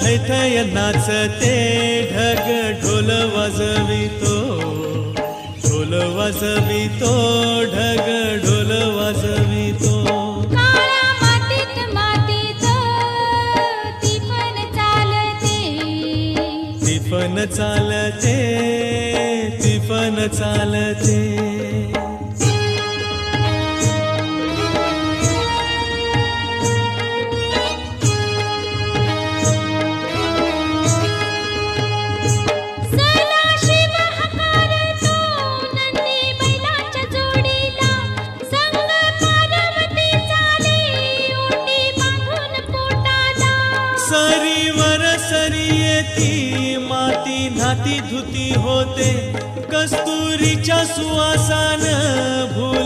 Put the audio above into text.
थैथय नाचते ढग ढोल वाजवितो, ढोल वाजवितो ढग ढोल वाजवितो. काळ्या मातीत मातीत तिफन चालते, तिफन चालते, तिफन चालते. सरीवर सरी येती माती नाती धुती होते, कस्तुरीच्या सुवासान भूल